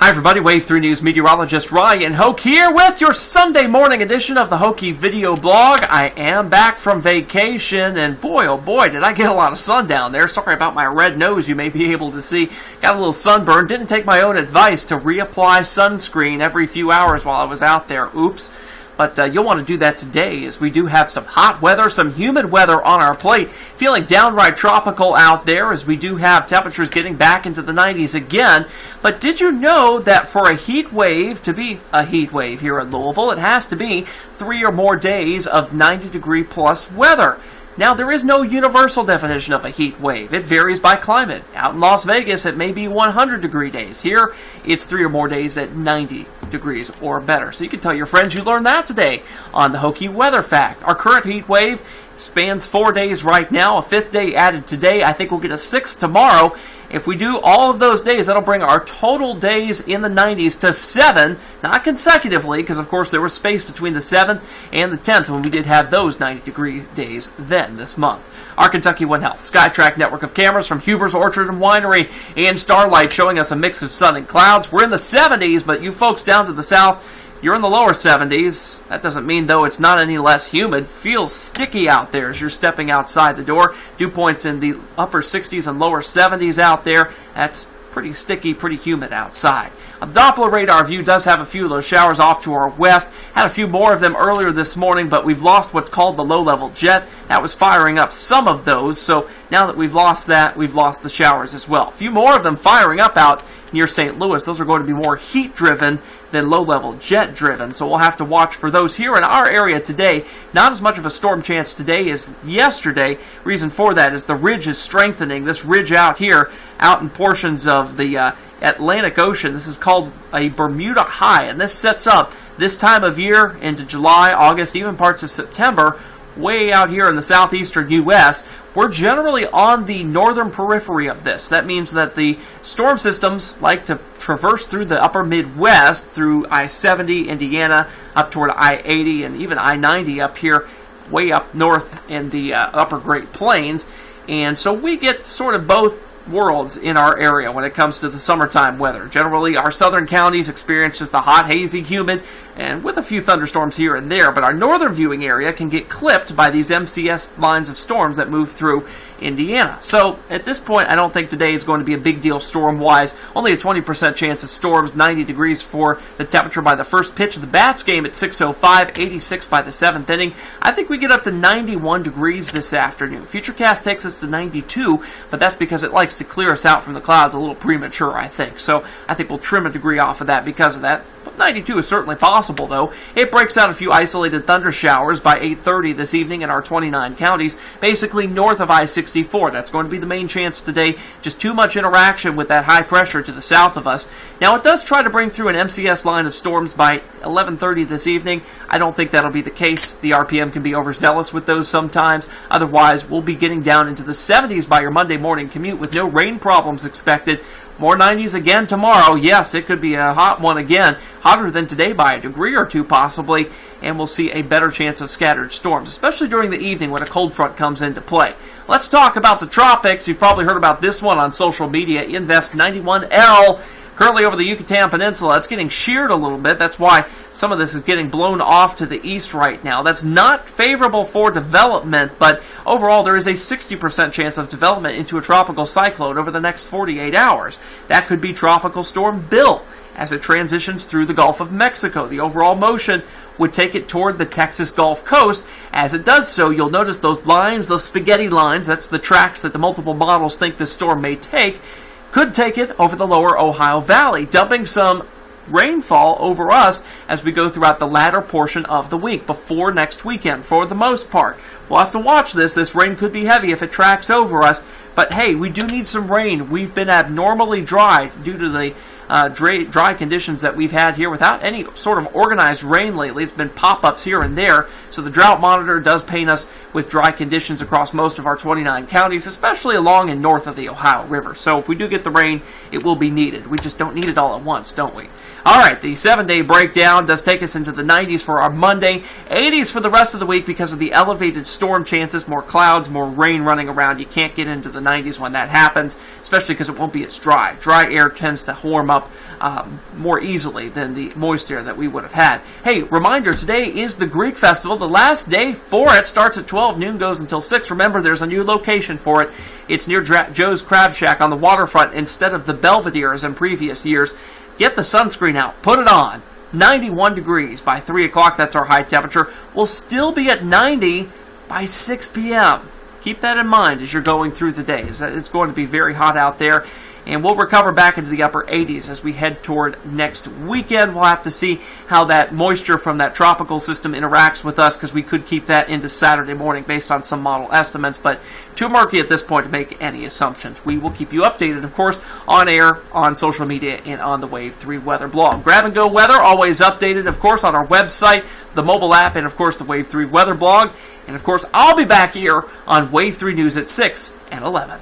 Hi everybody, Wave 3 News Meteorologist Ryan Hoke here with your Sunday morning edition of the Hokey video blog. I am back from vacation, and boy oh boy did I get a lot of sun down there. Sorry about my red nose, you may be able to see. Got a little sunburn. Didn't take my own advice to reapply sunscreen every few hours while I was out there. Oops. But you'll want to do that today, as we do have some hot weather, some humid weather on our plate. Feeling downright tropical out there, as we do have temperatures getting back into the 90s again. But did you know that for a heat wave to be a heat wave here in Louisville, it has to be 3 or more days of 90-degree plus weather? Now, there is no universal definition of a heat wave. It varies by climate. Out in Las Vegas, it may be 100-degree days. Here, it's 3 or more days at 90 degrees or better. So you can tell your friends you learned that today on the Hokey Weather Fact. Our current heat wave spans 4 days right now, a 5th day added today. I think we'll get a 6th tomorrow. If we do all of those days, that'll bring our total days in the 90s to 7, not consecutively, because of course there was space between the 7th and the 10th when we did have those 90-degree days then this month. Our Kentucky One Health SkyTrack network of cameras from Huber's Orchard and Winery and Starlight showing us a mix of sun and clouds. We're in the 70s, but you folks down to the south, you're in the lower 70s. That doesn't mean, though, it's not any less humid. Feels sticky out there as you're stepping outside the door. Dew points in the upper 60s and lower 70s out there. That's pretty sticky, pretty humid outside. A Doppler radar view does have a few of those showers off to our west. Had a few more of them earlier this morning, but we've lost what's called the low-level jet. That was firing up some of those, so now that we've lost that, we've lost the showers as well. A few more of them firing up out near St. Louis. Those are going to be more heat-driven than low-level jet-driven, so we'll have to watch for those here in our area today. Not as much of a storm chance today as yesterday. Reason for that is the ridge is strengthening. This ridge out here, out in portions of the Atlantic Ocean, this is called a Bermuda High, and this sets up this time of year into July, August, even parts of September, way out here in the southeastern U.S. We're generally on the northern periphery of this. That means that the storm systems like to traverse through the upper Midwest, through I-70, Indiana, up toward I-80, and even I-90 up here, way up north in the upper Great Plains. And so we get sort of both worlds in our area when it comes to the summertime weather. Generally, our southern counties experience just the hot, hazy, humid, and with a few thunderstorms here and there, but our northern viewing area can get clipped by these MCS lines of storms that move through Indiana. So at this point, I don't think today is going to be a big deal storm-wise. Only a 20% chance of storms, 90 degrees for the temperature by the first pitch of the Bats game at 6:05, 86 by the 7th inning. I think we get up to 91 degrees this afternoon. Futurecast takes us to 92, but that's because it likes to clear us out from the clouds a little premature, I think. So I think we'll trim a degree off of that because of that. But 92 is certainly possible, though. It breaks out a few isolated thunder showers by 8:30 this evening in our 29 counties, basically north of I-64. That's going to be the main chance today. Just too much interaction with that high pressure to the south of us. Now, it does try to bring through an MCS line of storms by 11:30 this evening. I don't think that'll be the case. The RPM can be overzealous with those sometimes. Otherwise, we'll be getting down into the 70s by your Monday morning commute with no rain problems expected. More 90s again tomorrow. Yes, it could be a hot one again. Hotter than today by a degree or two possibly. And we'll see a better chance of scattered storms, especially during the evening when a cold front comes into play. Let's talk about the tropics. You've probably heard about this one on social media. Invest 91L. Currently over the Yucatan Peninsula, it's getting sheared a little bit. That's why some of this is getting blown off to the east right now. That's not favorable for development, but overall there is a 60% chance of development into a tropical cyclone over the next 48 hours. That could be Tropical Storm Bill as it transitions through the Gulf of Mexico. The overall motion would take it toward the Texas Gulf Coast. As it does so, you'll notice those lines, those spaghetti lines, that's the tracks that the multiple models think this storm may take, could take it over the lower Ohio Valley, dumping some rainfall over us as we go throughout the latter portion of the week, before next weekend, for the most part. We'll have to watch this. This rain could be heavy if it tracks over us, but hey, we do need some rain. We've been abnormally dry due to the dry conditions that we've had here without any sort of organized rain lately. It's been pop-ups here and there, so the drought monitor does paint us with dry conditions across most of our 29 counties, especially along and north of the Ohio River. So if we do get the rain, it will be needed. We just don't need it all at once, don't we? All right, the 7-day breakdown does take us into the 90s for our Monday, 80s for the rest of the week because of the elevated storm chances, more clouds, more rain running around. You can't get into the 90s when that happens, especially because it won't be as dry. Dry air tends to warm up more easily than the moist air that we would have had. Hey, reminder, today is the Greek Festival. The last day for it starts at 12 noon, goes until 6. Remember, there's a new location for it. It's near Joe's Crab Shack on the waterfront instead of the Belvedere as in previous years. Get the sunscreen out. Put it on. 91 degrees by 3 o'clock. That's our high temperature. We'll still be at 90 by 6 p.m. Keep that in mind as you're going through the days. It's going to be very hot out there. And we'll recover back into the upper 80s as we head toward next weekend. We'll have to see how that moisture from that tropical system interacts with us because we could keep that into Saturday morning based on some model estimates. But too murky at this point to make any assumptions. We will keep you updated, of course, on air, on social media, and on the Wave 3 Weather blog. Grab and Go Weather, always updated, of course, on our website, the mobile app, and, of course, the Wave 3 Weather blog. And, of course, I'll be back here on Wave 3 News at 6 and 11.